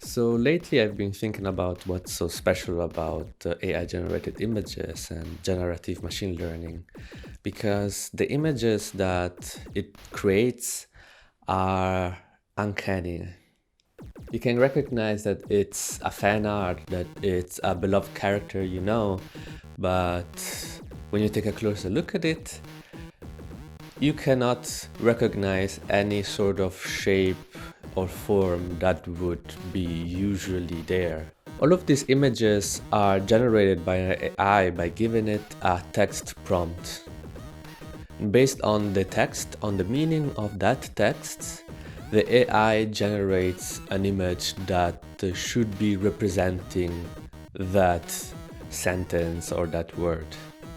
So lately I've been thinking about what's so special about AI generated images and generative machine learning, because the images that it creates are uncanny. You can recognize that it's a fan art, that it's a beloved character you know, but when you take a closer look at it, you cannot recognize any sort of shape or form that would be usually there. All of these images are generated by an AI by giving it a text prompt. Based on the text, on the meaning of that text, the AI generates an image that should be representing that sentence or that word.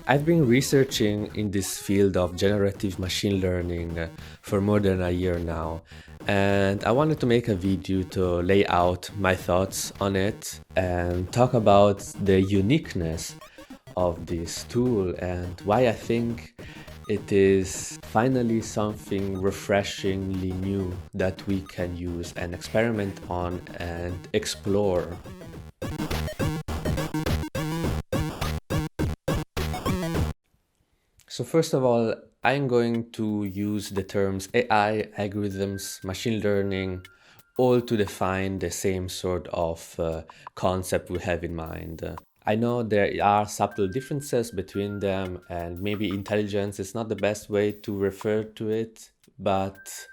I've been researching in this field of generative machine learning for more than a year now, and I wanted to make a video to lay out my thoughts on it and talk about the uniqueness of this tool and why I think it is finally something refreshingly new that we can use and experiment on and explore. So first of all, I'm going to use the terms AI, algorithms, machine learning, all to define the same sort of concept we have in mind. I know there are subtle differences between them, and maybe intelligence is not the best way to refer to it, but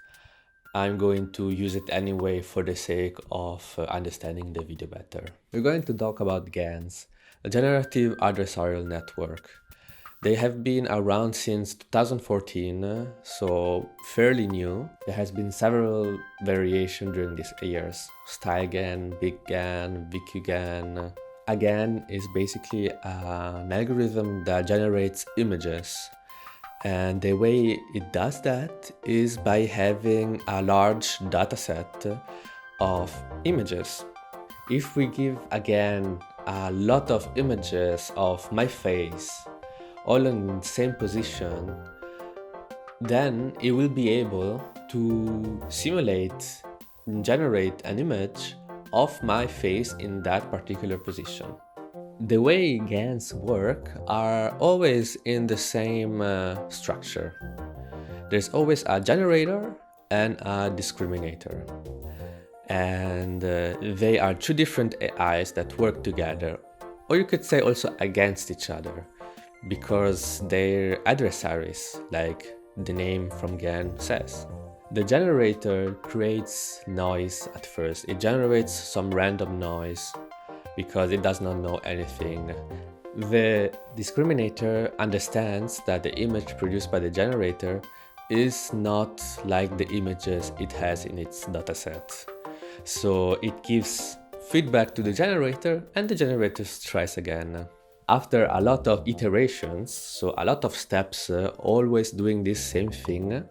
I'm going to use it anyway for the sake of understanding the video better. We're going to talk about GANs, a generative adversarial network. They have been around since 2014, so fairly new. There has been several variations during these years. StyleGAN, BigGAN, VQGAN. A GAN is basically an algorithm that generates images. And the way it does that is by having a large dataset of images. If we give again a lot of images of my face, all in the same position, then it will be able to simulate and generate an image of my face in that particular position. The way GANs work are always in the same structure. There's always a generator and a discriminator. And they are two different AIs that work together, or you could say also against each other, because they're adversaries, like the name from GAN says. The generator creates noise at first. It generates some random noise because it does not know anything. The discriminator understands that the image produced by the generator is not like the images it has in its dataset. So it gives feedback to the generator and the generator tries again. After a lot of iterations, so a lot of steps, always doing this same thing,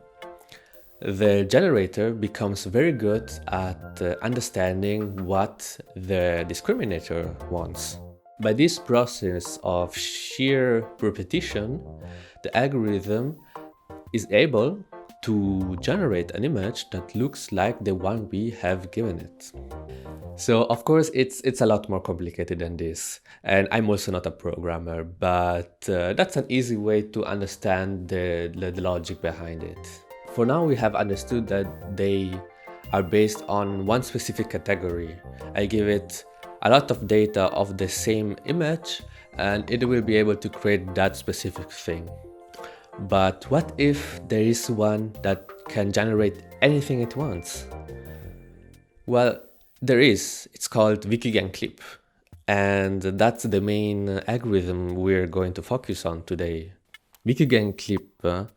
the generator becomes very good at understanding what the discriminator wants. By this process of sheer repetition, the algorithm is able to generate an image that looks like the one we have given it. So of course it's a lot more complicated than this, and I'm also not a programmer, but that's an easy way to understand the logic behind it. For now we have understood that they are based on one specific category. I give it a lot of data of the same image and it will be able to create that specific thing. But what if there is one that can generate anything it wants? Well, there is. It's called VQGAN CLIP, and that's the main algorithm we're going to focus on today. VQGAN CLIP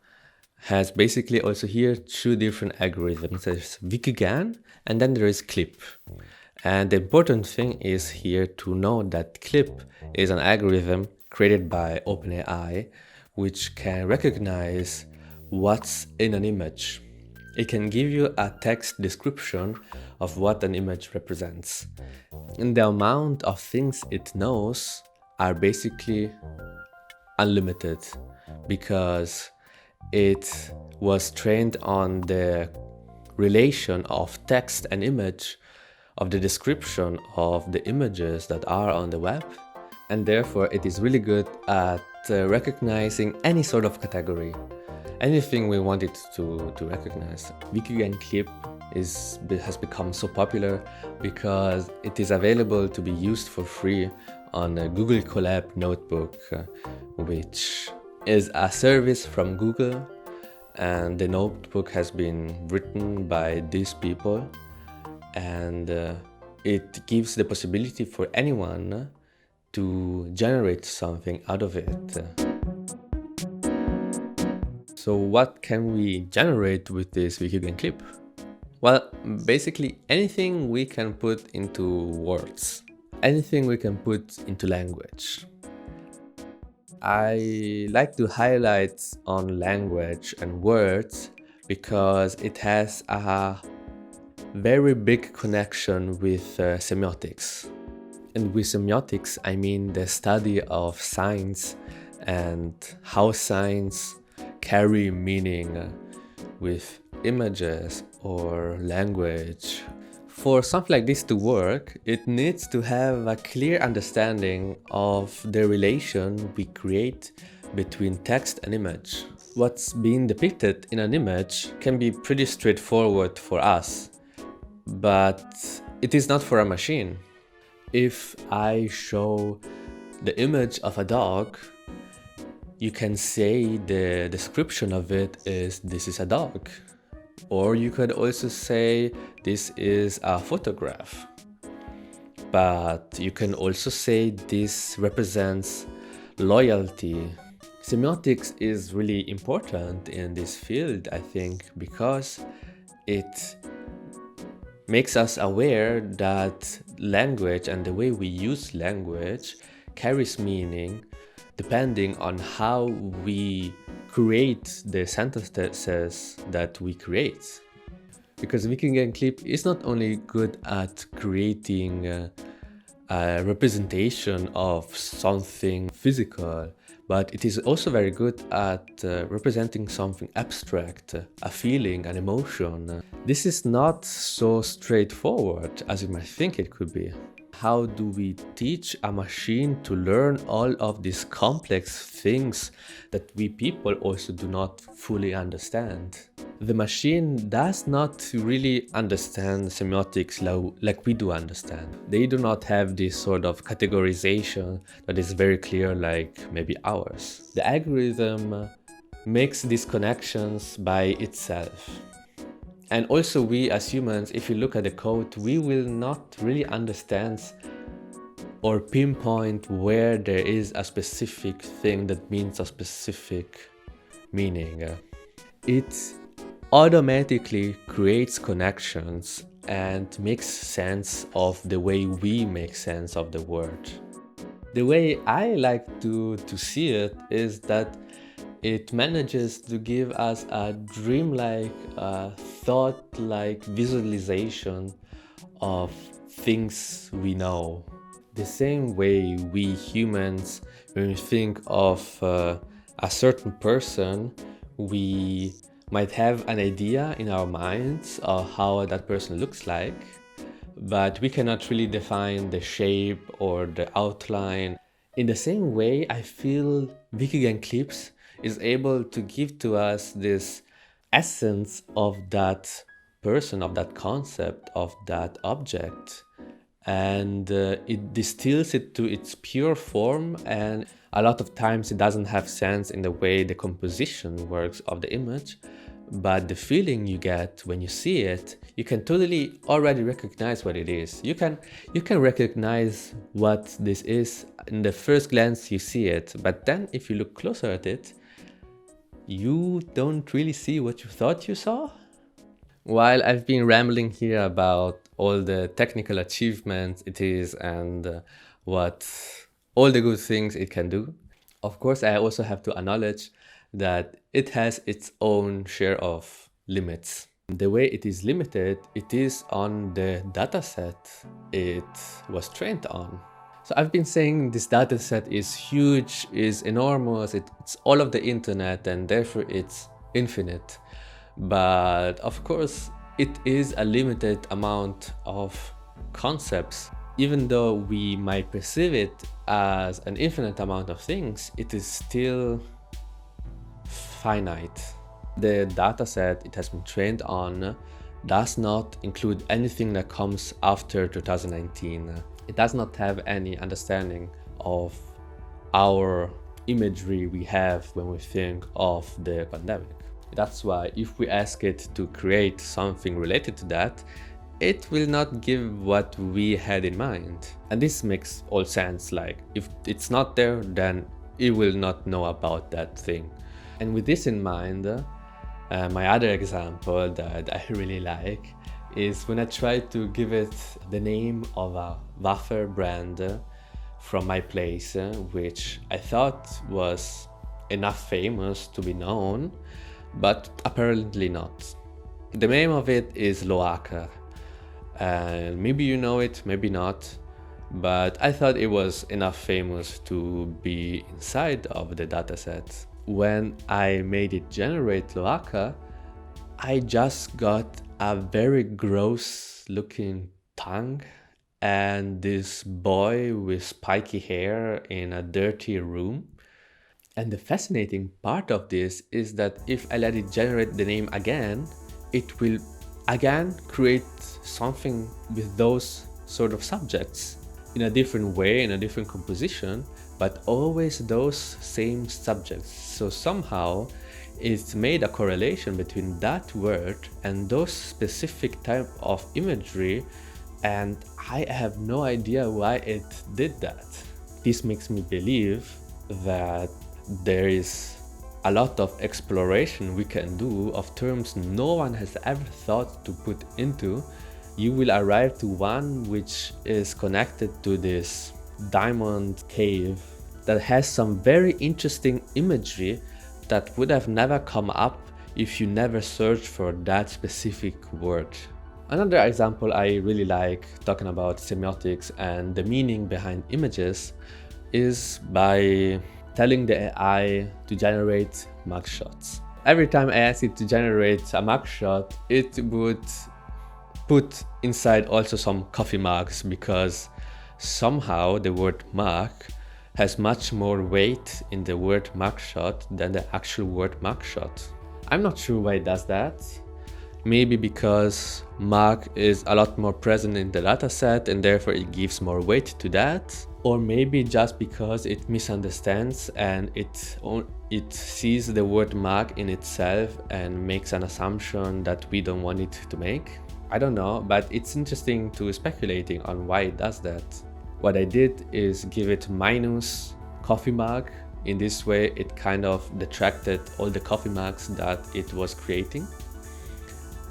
has basically also here two different algorithms. There's VQGAN and then there is CLIP. And the important thing is here to know that CLIP is an algorithm created by OpenAI which can recognize what's in an image. It can give you a text description of what an image represents. And the amount of things it knows are basically unlimited because it was trained on the relation of text and image of the description of the images that are on the web, and therefore it is really good at recognizing any sort of category, anything we want it to recognize. VQGAN CLIP has become so popular because it is available to be used for free on a Google Colab notebook, which is a service from Google, and the notebook has been written by these people, and it gives the possibility for anyone to generate something out of it. So what can we generate with this VQGAN clip? Well, basically anything we can put into words, anything we can put into language. I like to highlight on language and words because it has a very big connection with semiotics. And with semiotics, I mean the study of signs and how signs carry meaning with images or language. For something like this to work, it needs to have a clear understanding of the relation we create between text and image. What's being depicted in an image can be pretty straightforward for us, but it is not for a machine. If I show the image of a dog, you can say the description of it is "this is a dog." Or you could also say this is a photograph. But you can also say this represents loyalty. Semiotics is really important in this field, I think, because it makes us aware that language and the way we use language carries meaning depending on how we create the sentences that we create. Because VQGAN clip is not only good at creating a representation of something physical, but it is also very good at representing something abstract, a feeling, an emotion. This is not so straightforward as you might think it could be. How do we teach a machine to learn all of these complex things that we people also do not fully understand? The machine does not really understand semiotics like we do understand. They do not have this sort of categorization that is very clear like maybe ours. The algorithm makes these connections by itself. And also we as humans, if you look at the code, we will not really understand or pinpoint where there is a specific thing that means a specific meaning. It automatically creates connections and makes sense of the way we make sense of the word. The way I like to see it is that it manages to give us a dreamlike, thought-like visualization of things we know. The same way we humans, when we think of a certain person, we might have an idea in our minds of how that person looks like, but we cannot really define the shape or the outline. In the same way, I feel VQGAN clips is able to give to us this essence of that person, of that concept, of that object, and it distills it to its pure form, and a lot of times it doesn't have sense in the way the composition works of the image, but the feeling you get when you see it, you can totally already recognize what it is. You can recognize what this is in the first glance you see it, but then if you look closer at it, you don't really see what you thought you saw. While I've been rambling here about all the technical achievements it is and what all the good things it can do, of course I also have to acknowledge that it has its own share of limits. The way it is limited, it is on the dataset it was trained on. So I've been saying this dataset is huge, is enormous, it's all of the internet and therefore it's infinite. But of course it is a limited amount of concepts, even though we might perceive it as an infinite amount of things, it is still finite. The dataset it has been trained on does not include anything that comes after 2019. It does not have any understanding of our imagery we have when we think of the pandemic. That's why if we ask it to create something related to that, it will not give what we had in mind. And this makes all sense, like if it's not there, then it will not know about that thing. And with this in mind, my other example that I really like is when I try to give it the name of a wafer brand from my place, which I thought was enough famous to be known, but apparently not. The name of it is Loacker, and maybe you know it, maybe not, but I thought it was enough famous to be inside of the dataset. When I made it generate Loacker, I just got a very gross looking tongue and this boy with spiky hair in a dirty room. And the fascinating part of this is that if I let it generate the name again, it will again create something with those sort of subjects in a different way, in a different composition, but always those same subjects. So somehow it's made a correlation between that word and those specific type of imagery, and I have no idea why it did that. This makes me believe that there is a lot of exploration we can do of terms no one has ever thought to put into. You will arrive to one which is connected to this diamond cave that has some very interesting imagery that would have never come up if you never searched for that specific word. Another example I really like talking about semiotics and the meaning behind images is by telling the AI to generate mugshots. Every time I ask it to generate a mugshot, it would put inside also some coffee mugs, because somehow the word mug has much more weight in the word mugshot than the actual word mugshot. I'm not sure why it does that. Maybe because mug is a lot more present in the dataset and therefore it gives more weight to that. Or maybe just because it misunderstands and it sees the word mug in itself and makes an assumption that we don't want it to make. I don't know, but it's interesting to speculating on why it does that. What I did is give it minus coffee mug. In this way, it kind of detracted all the coffee mugs that it was creating.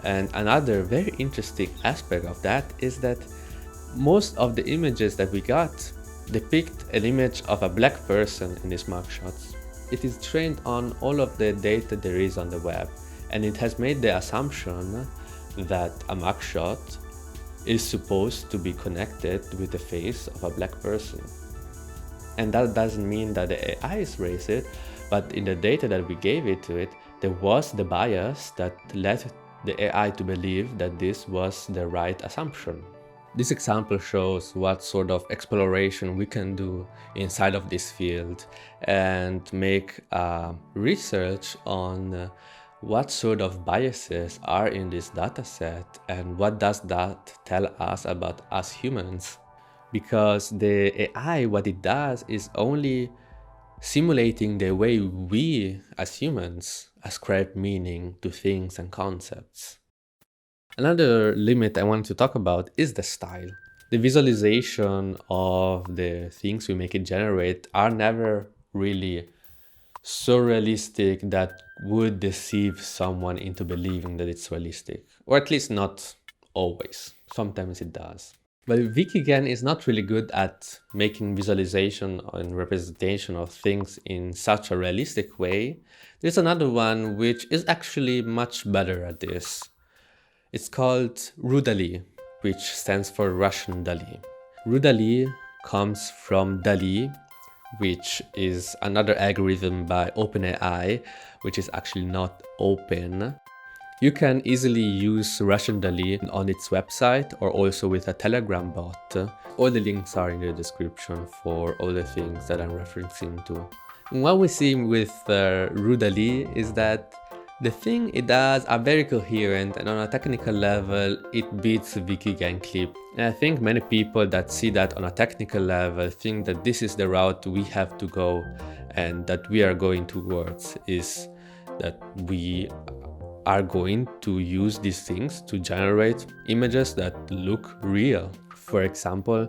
And another very interesting aspect of that is that most of the images that we got depict an image of a black person in these mugshots. It is trained on all of the data there is on the web, and it has made the assumption that a mugshot is supposed to be connected with the face of a black person. And that doesn't mean that the AI is racist, but in the data that we gave it to it, there was the bias that led the AI to believe that this was the right assumption. This example shows what sort of exploration we can do inside of this field and make research on what sort of biases are in this dataset and what does that tell us about us humans. Because the AI, what it does is only simulating the way we as humans ascribe meaning to things and concepts. Another limit I want to talk about is the style. The visualization of the things we make it generate are never really so realistic that would deceive someone into believing that it's realistic. Or at least not always. Sometimes it does. But VQGAN is not really good at making visualization and representation of things in such a realistic way. There's another one which is actually much better at this. It's called RuDALI, which stands for Russian Dali. RuDALI comes from DALI, which is another algorithm by OpenAI, which is actually not open. You can easily use Russian DALL-E on its website or also with a Telegram bot. All the links are in the description for all the things that I'm referencing to. And what we see with RuDALL-E is that the thing it does are very coherent, and on a technical level it beats VQGAN CLIP. And I think many people that see that on a technical level think that this is the route we have to go and that we are going towards, is that we are going to use these things to generate images that look real. For example,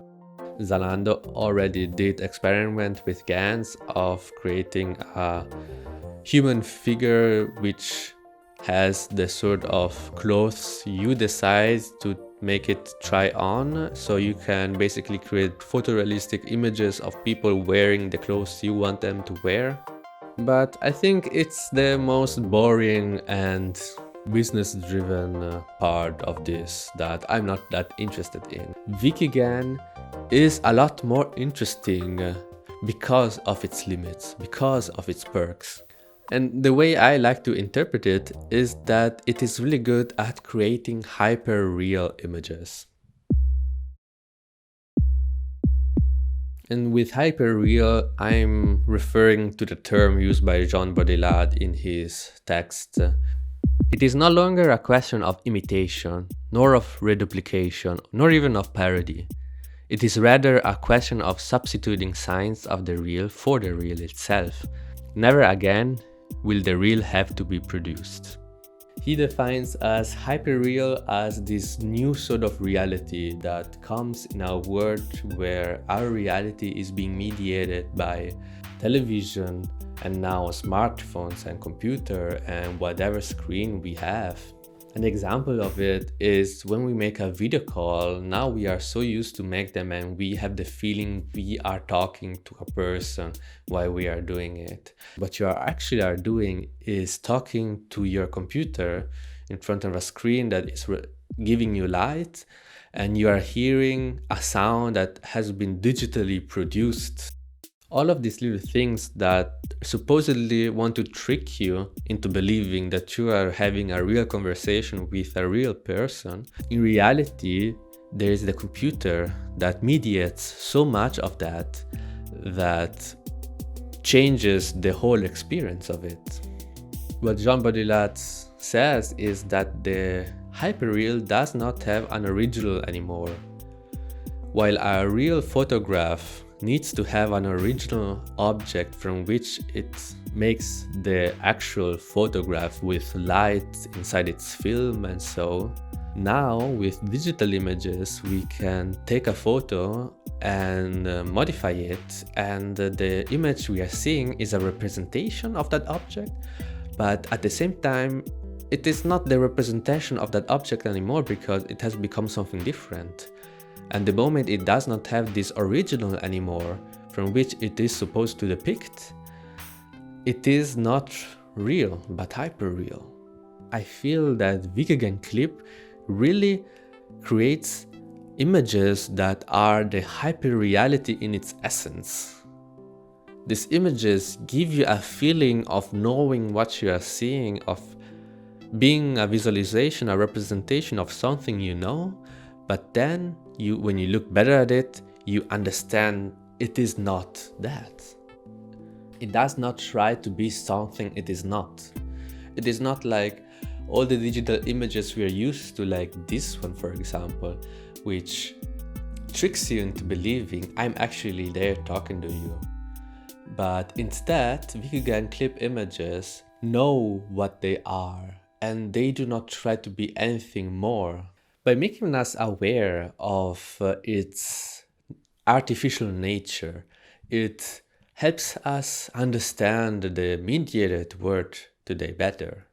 Zalando already did experiment with GANs of creating a human figure which has the sort of clothes you decide to make it try on. So you can basically create photorealistic images of people wearing the clothes you want them to wear. But I think it's the most boring and business-driven part of this that I'm not that interested in. VQGAN is a lot more interesting because of its limits, because of its perks. And the way I like to interpret it is that it is really good at creating hyper-real images. And with hyperreal, I'm referring to the term used by Jean Baudrillard in his text. It is no longer a question of imitation, nor of reduplication, nor even of parody. It is rather a question of substituting signs of the real for the real itself. Never again will the real have to be produced. He defines as hyperreal as this new sort of reality that comes in a world where our reality is being mediated by television and now smartphones and computer and whatever screen we have. An example of it is when we make a video call. Now we are so used to make them and we have the feeling we are talking to a person while we are doing it. What you actually are doing is talking to your computer in front of a screen that is giving you light, and you are hearing a sound that has been digitally produced. All of these little things that supposedly want to trick you into believing that you are having a real conversation with a real person. In reality, there is the computer that mediates so much of that changes the whole experience of it. What Jean Baudrillard says is that the hyperreal does not have an original anymore. While a real photograph needs to have an original object from which it makes the actual photograph with light inside its film and so. Now with digital images we can take a photo and modify it, and the image we are seeing is a representation of that object, but at the same time it is not the representation of that object anymore because it has become something different. And the moment it does not have this original anymore from which it is supposed to depict, it is not real, but hyperreal. I feel that VQGAN CLIP really creates images that are the hyperreality in its essence. These images give you a feeling of knowing what you are seeing, of being a visualization, a representation of something you know, but then when you look better at it, you understand it is not that. It does not try to be something it is not. It is not like all the digital images we are used to, like this one for example, which tricks you into believing I'm actually there talking to you. But instead, VQGAN CLIP images know what they are, and they do not try to be anything more. By making us aware of its artificial nature, it helps us understand the mediated world today better.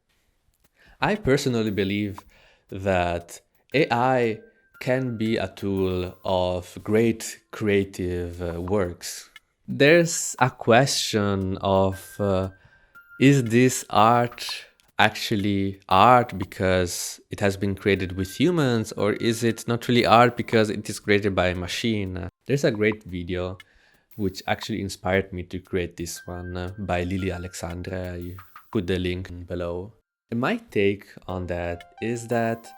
I personally believe that AI can be a tool of great creative works. There's a question of is this art actually art because it has been created with humans, or is it not really art because it is created by a machine? There's a great video which actually inspired me to create this one by Alexandre. I put the link below. My take on that is that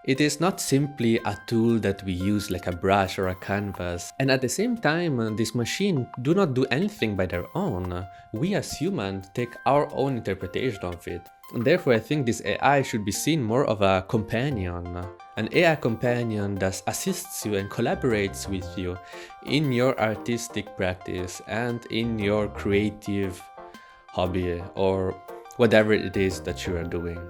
it is not simply a tool that we use like a brush or a canvas. And at the same time, this machine do not do anything by their own. We as humans take our own interpretation of it. And therefore, I think this AI should be seen more of a companion. An AI companion that assists you and collaborates with you in your artistic practice and in your creative hobby or whatever it is that you are doing.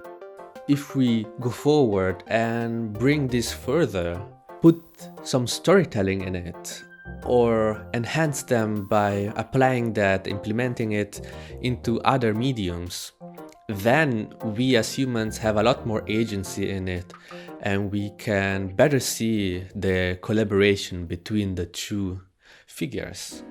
If we go forward and bring this further, put some storytelling in it, or enhance them by applying that, implementing it into other mediums, then we as humans have a lot more agency in it, and we can better see the collaboration between the two figures.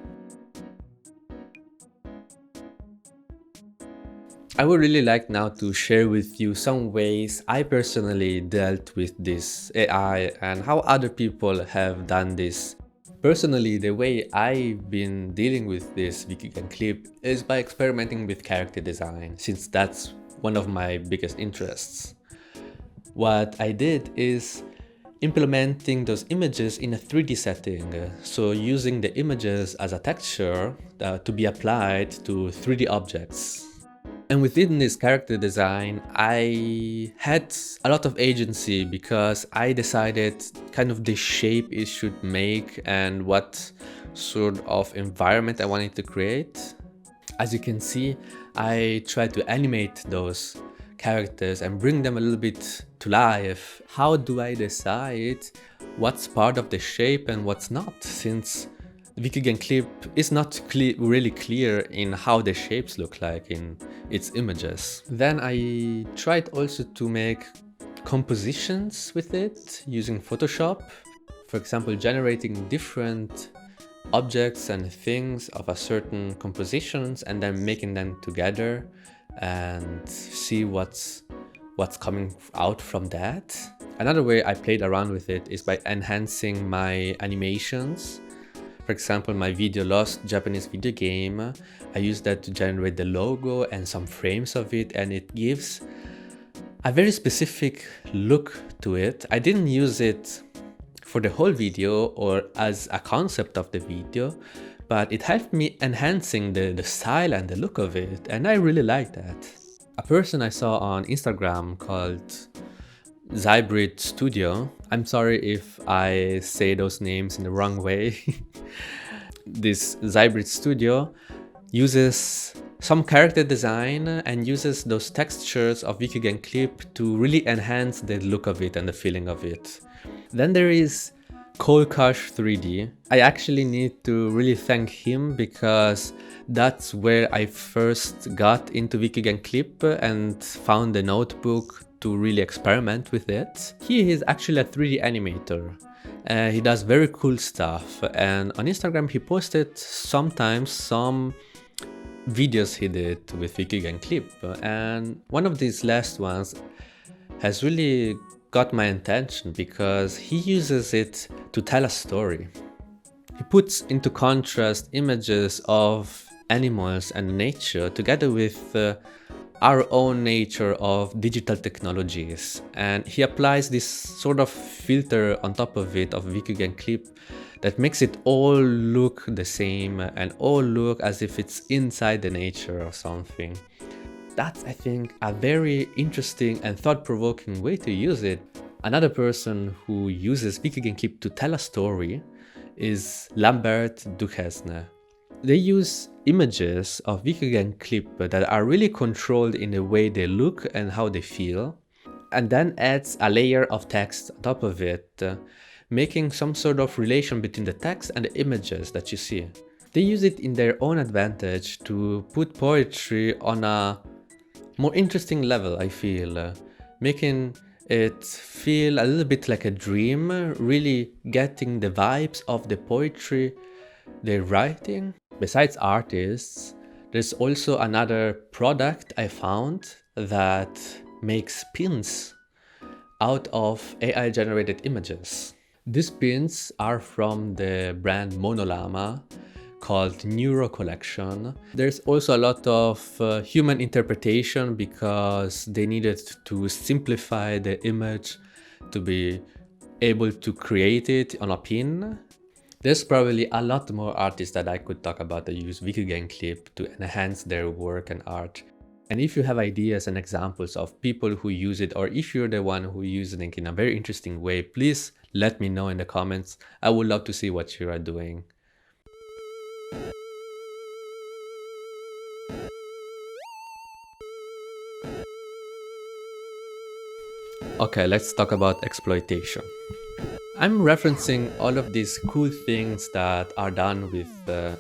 I would really like now to share with you some ways I personally dealt with this AI and how other people have done this. Personally, the way I've been dealing with this VQGAN clip is by experimenting with character design, since that's one of my biggest interests. What I did is implementing those images in a 3D setting, so using the images as a texture to be applied to 3D objects. And within this character design, I had a lot of agency because I decided kind of the shape it should make and what sort of environment I wanted to create. As you can see, I tried to animate those characters and bring them a little bit to life. How do I decide what's part of the shape and what's not? Since the VQGAN clip is not really clear in how the shapes look like in its images. Then I tried also to make compositions with it using Photoshop. For example, generating different objects and things of a certain compositions and then making them together and see what's coming out from that. Another way I played around with it is by enhancing my animations. For example, my video Lost Japanese Video Game, I used that to generate the logo and some frames of it, and it gives a very specific look to it. I didn't use it for the whole video or as a concept of the video, but it helped me enhancing the style and the look of it, and I really like that. A person I saw on Instagram called Zybrid Studio, I'm sorry if I say those names in the wrong way. This Zybrid Studio uses some character design and uses those textures of VQGAN clip to really enhance the look of it and the feeling of it. Then there is Colcash 3D. I actually need to really thank him because that's where I first got into VQGAN clip and found the notebook to really experiment with it. He is actually a 3D animator. He does very cool stuff, and on Instagram he posted sometimes some videos he did with VQGAN clip, and one of these last ones has really got my attention because he uses it to tell a story. He puts into contrast images of animals and nature together with our own nature of digital technologies, and he applies this sort of filter on top of it of VQGAN clip that makes it all look the same and all look as if it's inside the nature or something. That's, I think, a very interesting and thought-provoking way to use it. Another person who uses VQGAN clip to tell a story is Lambert Duchesne. They use images of VQGAN clip that are really controlled in the way they look and how they feel, and then adds a layer of text on top of it, making some sort of relation between the text and the images that you see. They use it in their own advantage to put poetry on a more interesting level, I feel, making it feel a little bit like a dream, really getting the vibes of the poetry they're writing. Besides artists, there's also another product I found that makes pins out of AI generated images. These pins are from the brand Monolama, called Neuro Collection. There's also a lot of human interpretation because they needed to simplify the image to be able to create it on a pin. There's probably a lot more artists that I could talk about that use VQGAN CLIP to enhance their work and art. And if you have ideas and examples of people who use it, or if you're the one who uses it in a very interesting way, please let me know in the comments. I would love to see what you are doing. Okay, let's talk about exploitation. I'm referencing all of these cool things that are done with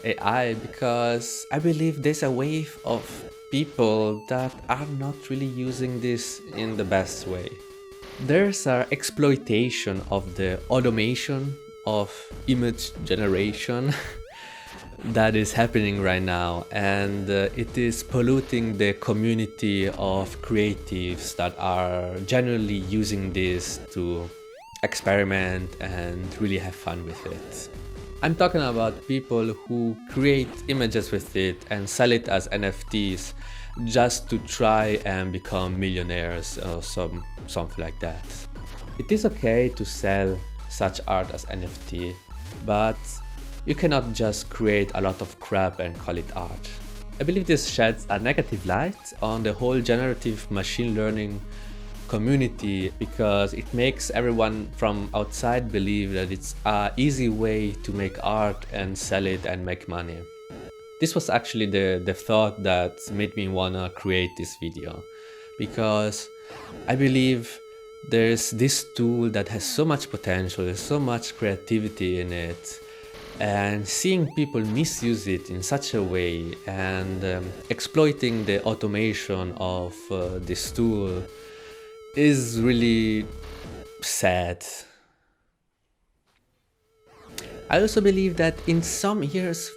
AI because I believe there's a wave of people that are not really using this in the best way. There's an exploitation of the automation of image generation that is happening right now, and it is polluting the community of creatives that are generally using this to experiment and really have fun with it. I'm talking about people who create images with it and sell it as NFTs just to try and become millionaires or something like that. It is okay to sell such art as NFT, but you cannot just create a lot of crap and call it art. I believe this sheds a negative light on the whole generative machine learning community because it makes everyone from outside believe that it's an easy way to make art and sell it and make money. This was actually the thought that made me wanna create this video, because I believe there's this tool that has so much potential, there's so much creativity in it, and seeing people misuse it in such a way and exploiting the automation of this tool is really sad. I also believe that in some years,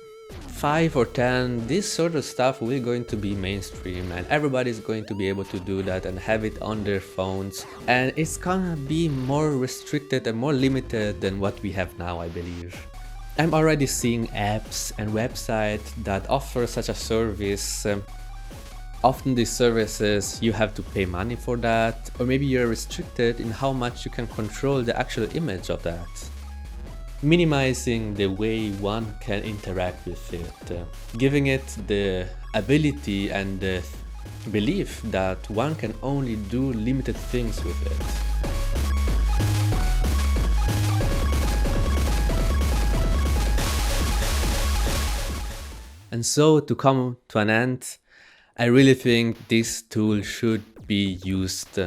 5 or 10, this sort of stuff will going to be mainstream and everybody's going to be able to do that and have it on their phones, and it's gonna be more restricted and more limited than what we have now, I believe. I'm already seeing apps and websites that offer such a service. Often these services, you have to pay money for that, or maybe you're restricted in how much you can control the actual image of that, minimizing the way one can interact with it, giving it the ability and the belief that one can only do limited things with it. And so, to come to an end, I really think this tool should be used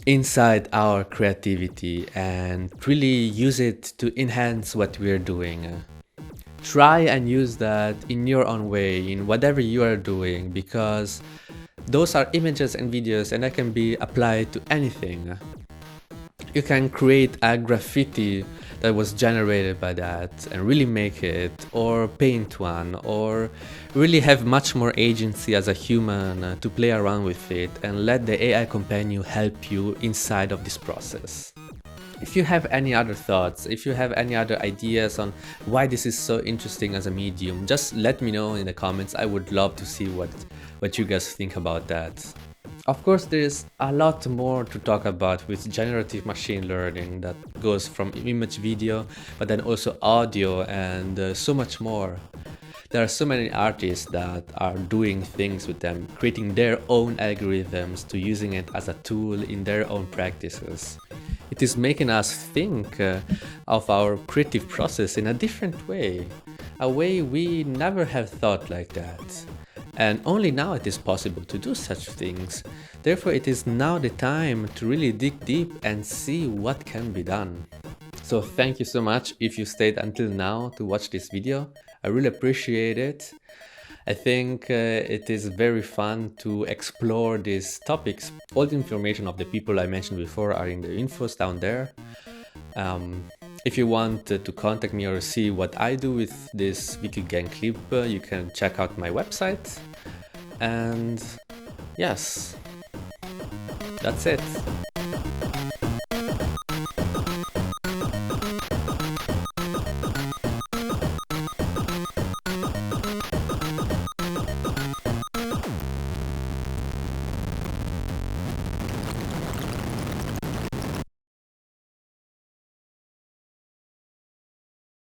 inside our creativity and really use it to enhance what we are doing. Try and use that in your own way, in whatever you are doing, because those are images and videos and that can be applied to anything. You can create a graffiti that was generated by that and really make it, or paint one, or really have much more agency as a human to play around with it and let the AI companion help you inside of this process. If you have any other thoughts, if you have any other ideas on why this is so interesting as a medium, just let me know in the comments. I would love to see what you guys think about that. Of course, there is a lot more to talk about with generative machine learning that goes from image, video, but then also audio and so much more. There are so many artists that are doing things with them, creating their own algorithms to using it as a tool in their own practices. It is making us think of our creative process in a different way, a way we never have thought like that. And only now it is possible to do such things. Therefore, it is now the time to really dig deep and see what can be done. So thank you so much if you stayed until now to watch this video. I really appreciate it. I think it is very fun to explore these topics. All the information of the people I mentioned before are in the infos down there. If you want to contact me or see what I do with this VQGAN clip, you can check out my website. And yes, that's it.